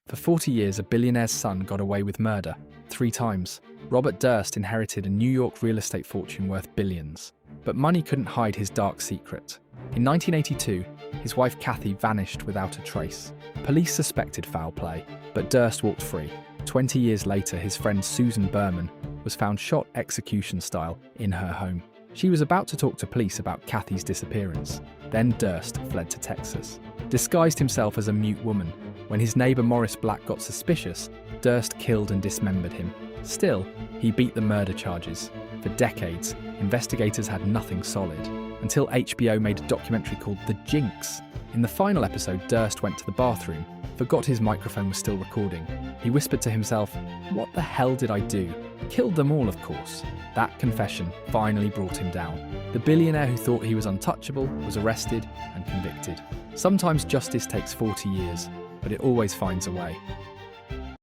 For 40 years, a billionaire's son got away with murder, 3 times. Robert Durst inherited a New York real estate fortune worth billions. But money couldn't hide his dark secret. In 1982, his wife Kathy vanished without a trace. Police suspected foul play, but Durst walked free. 20 years later, his friend Susan Berman was found shot execution style in her home. She was about to talk to police about Kathy's disappearance. Then Durst fled to Texas, disguised himself as a mute woman. When his neighbor Morris Black got suspicious, Durst killed and dismembered him. Still, he beat the murder charges. For decades, investigators had nothing solid, until HBO made a documentary called The Jinx. In the final episode, Durst went to the bathroom, forgot his microphone was still recording. He whispered to himself, "What the hell did I do? Killed them all, of course." That confession finally brought him down. The billionaire who thought he was untouchable was arrested and convicted. Sometimes justice takes 40 years, but it always finds a way.